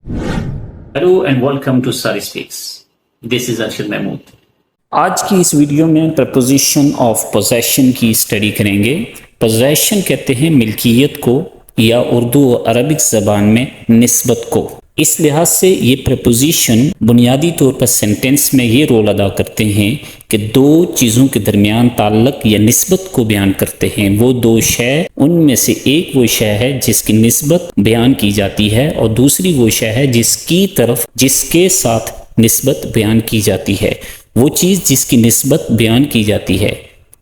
Hello and welcome to Sari Speaks. This is Arshad Mahmood. آج کی اس video میں preposition of position کی study کریں گے۔ پوزیشن کہتے ہیں ملکیت کو، یا اردو و عربک زبان میں نسبت کو۔ اس لحاظ سے یہ پریپوزیشن بنیادی طور پر سینٹنس میں یہ رول ادا کرتے ہیں کہ دو چیزوں کے درمیان تعلق یا نسبت کو بیان کرتے ہیں۔ وہ دو شے، ان میں سے ایک وہ شے ہے جس کی نسبت بیان کی جاتی ہے، اور دوسری وہ شے ہے جس کے ساتھ نسبت بیان کی جاتی ہے۔ وہ چیز جس کی نسبت بیان کی جاتی ہے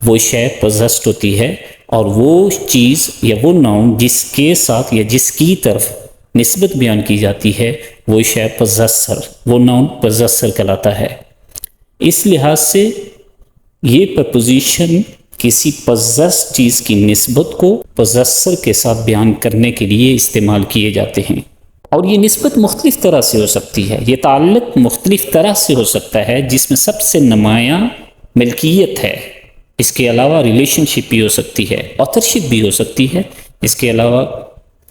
وہ شے پوزیسڈ ہوتی ہے، اور وہ چیز یا وہ ناؤن جس کے ساتھ یا جس کی طرف نسبت بیان کی جاتی ہے وہ شے پوزیسر، وہ ناؤن پوزیسر کہلاتا ہے۔ اس لحاظ سے یہ پریپوزیشن کسی پوزیسڈ چیز کی نسبت کو پوزیسر کے ساتھ بیان کرنے کے لیے استعمال کیے جاتے ہیں، اور یہ نسبت مختلف طرح سے ہو سکتی ہے، یہ تعلق مختلف طرح سے ہو سکتا ہے، جس میں سب سے نمایاں ملکیت ہے۔ اس کے علاوہ ریلیشن شپ بھی ہو سکتی ہے، آتھرشپ بھی ہو سکتی ہے، اس کے علاوہ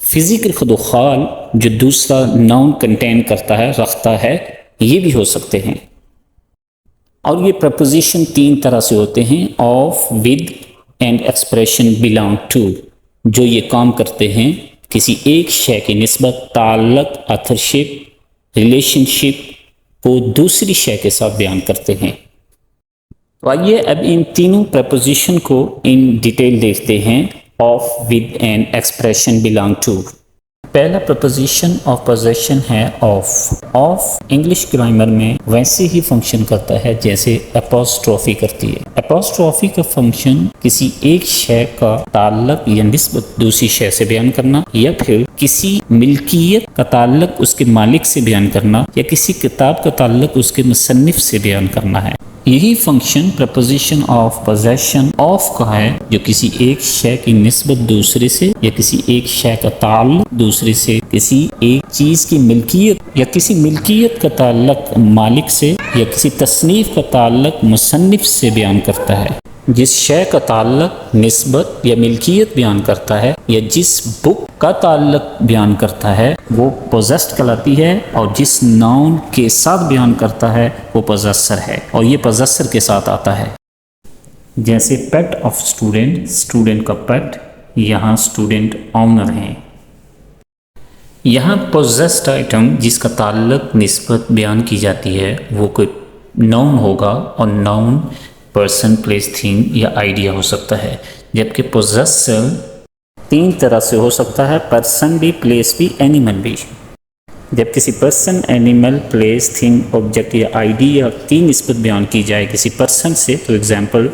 فزیکل خد و خال جو دوسرا ناؤن کنٹین کرتا ہے، رکھتا ہے، یہ بھی ہو سکتے ہیں۔ اور یہ پریپوزیشن تین طرح سے ہوتے ہیں: of, with and expression belong to, جو یہ کام کرتے ہیں کسی ایک شے کی نسبت، تعلق، آتھرشپ، ریلیشن شپ کو دوسری شے کے ساتھ بیان کرتے ہیں۔ تو آئیے اب ان تینوں پریپوزیشن کو ان ڈیٹیل دیکھتے ہیں۔ Of, with and expression belong to. پہلا پریپوزیشن آف پوزیشن ہے آف۔ آف انگلش گرامر میں ویسے ہی فنکشن کرتا ہے جیسے اپوسٹروفی کرتی ہے۔ اپوسٹروفی کا فنکشن کسی ایک شے کا تعلق یا نسبت دوسری شے سے بیان کرنا، یا پھر کسی ملکیت کا تعلق اس کے مالک سے بیان کرنا، یا کسی کتاب کا تعلق اس کے مصنف سے بیان کرنا ہے۔ یہی function preposition of position of کا ہے، جو کسی ایک شے کی نسبت دوسرے سے، یا کسی ایک شے کا تعلق دوسرے سے، کسی ایک چیز کی ملکیت یا کسی ملکیت کا تعلق مالک سے، یا کسی تصنیف کا تعلق مصنف سے بیان کرتا ہے۔ جس شے کا تعلق نسبت یا ملکیت بیان کرتا ہے، یا جس بک کا تعلق بیان کرتا ہے، وہ پوزیسڈ کہلاتی ہے، اور جس ناؤن کے ساتھ بیان کرتا ہے وہ پوزیسر ہے، اور یہ پوزیسر کے ساتھ آتا ہے۔ جیسے پیٹ آف اسٹوڈنٹ، اسٹوڈنٹ کا پیٹ، یہاں اسٹوڈنٹ آنر ہیں۔ یہاں پوزیسڈ آئٹم جس کا تعلق نسبت بیان کی جاتی ہے وہ کوئی ناؤن ہوگا، اور ناؤن پرسن، پلیس، تھنگ یا آئیڈیا ہو سکتا ہے، جبکہ پوزیسر تین طرح سے ہو سکتا ہے: پرسن بھی، پلیس بھی، اینیمل بھی۔ جب کسی person, animal, place, thing, object یا آئیڈیا کی نسبت بیان کی جائے کسی پرسن سے، تو example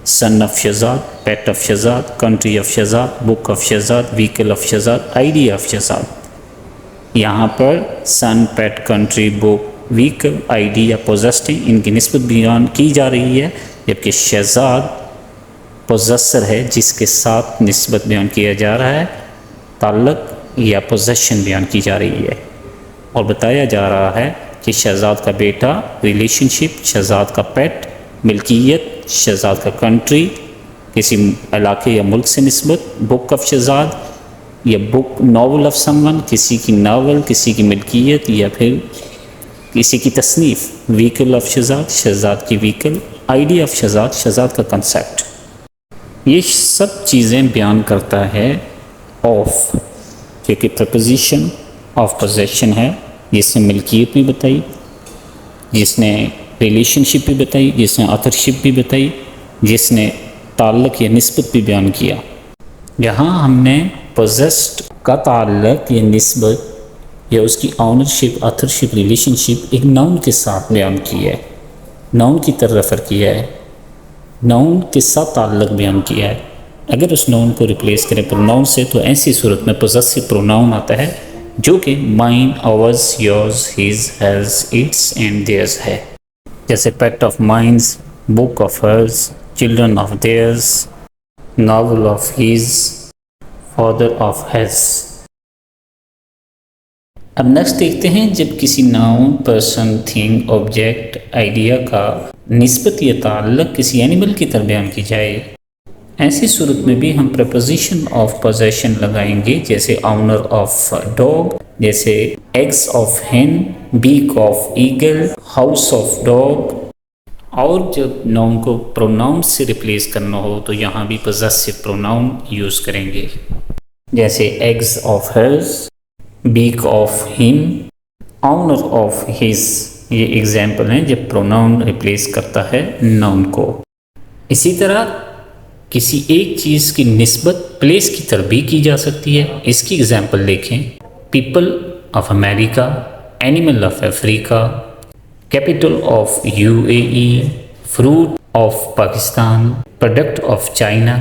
son of Shahzad, pet of Shahzad, country of Shahzad, book of Shahzad, vehicle of Shahzad, idea of Shahzad. یہاں پر son, pet, country, book, vehicle, idea possessed ہیں، ان کی نسبت بیان کی جا رہی ہے، جبکہ شہزاد پوزیسر ہے جس کے ساتھ نسبت بیان کیا جا رہا ہے، تعلق یا پوزیشن بیان کی جا رہی ہے، اور بتایا جا رہا ہے کہ شہزاد کا بیٹا، ریلیشن شپ، شہزاد کا پیٹ، ملکیت، شہزاد کا کنٹری، کسی علاقے یا ملک سے نسبت، بک آف شہزاد یا بک، ناول آف سم ون، کسی کی ناول، کسی کی ملکیت، یا پھر کسی کی تصنیف، وہیکل آف شہزاد، شہزاد کی vehicle, idea of Shahzad, Shahzad کا کنسیپٹ۔ یہ سب چیزیں بیان کرتا ہے آف، جو کہ پریپوزیشن آف پوزیشن ہے، جس نے ملکیت بھی بتائی، جس نے ریلیشن شپ بھی بتائی، جس نے آتھرشپ بھی بتائی، جس نے تعلق یا نسبت بھی بیان کیا۔ یہاں ہم نے پوزیسڈ کا تعلق یا نسبت یا اس کی آنرشپ، آتھرشپ، ریلیشن شپ ایک ناؤن کے ساتھ بیان کی ہے، ناؤن کی طرف ریفر کیا ہے، ناؤن کے ساتھ تعلق بیان کیا ہے۔ اگر اس ناؤن کو ریپلیس کریں پروناؤن سے، تو ایسی صورت میں پوزیسو پروناؤن آتا ہے، جو کہ mine, ours, yours, his, hers, its and theirs ہے۔ جیسے pet of mines, book of hers, children of theirs, novel of his, father of hers. اب نیکسٹ دیکھتے ہیں، جب کسی noun, person, thing, object, idea کا نسبت یا تعلق کسی اینیمل کی طرف بیان کی جائے، ایسی صورت میں بھی ہم پریپوزیشن آف پوزیشن لگائیں گے، جیسے آنر آف ڈاگ، جیسے eggs of hen, beak of eagle, house of dog. اور جب ناؤن کو پروناؤن سے ریپلیس کرنا ہو تو یہاں بھی پوزیسو پروناؤن یوز کریں گے، جیسے eggs of hers, beak of him, owner of his. یہ ایگزامپل ہیں جب پروناؤن ریپلیس کرتا ہے ناؤن کو. اسی طرح کسی ایک چیز کی نسبت پلیس کی طرف بھی کی جا سکتی ہے. اس کی ایگزامپل دیکھیں، people of America, animal of Africa, capital of UAE، fruit of Pakistan, product of China.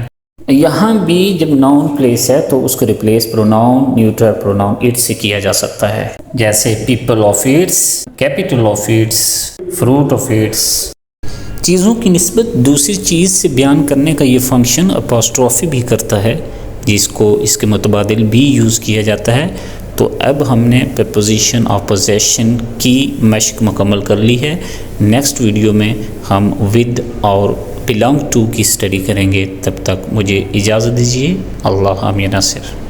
یہاں بھی جب ناؤن پلیس ہے تو اس کو replace pronoun, neutral pronoun it سے کیا جا سکتا ہے، جیسے people of its, capital of its, fruit of its. چیزوں کی نسبت دوسری چیز سے بیان کرنے کا یہ فنکشن اپوسٹروفی بھی کرتا ہے، جس کو اس کے متبادل بھی یوز کیا جاتا ہے. تو اب ہم نے پریپوزیشن آف پوزیشن کی مشق مکمل کر لی ہے. نیکسٹ ویڈیو میں ہم ود اور بلانگ ٹو کی اسٹڈی کریں گے. تب تک مجھے اجازت دیجیے. اللہ حافظ. ناصر.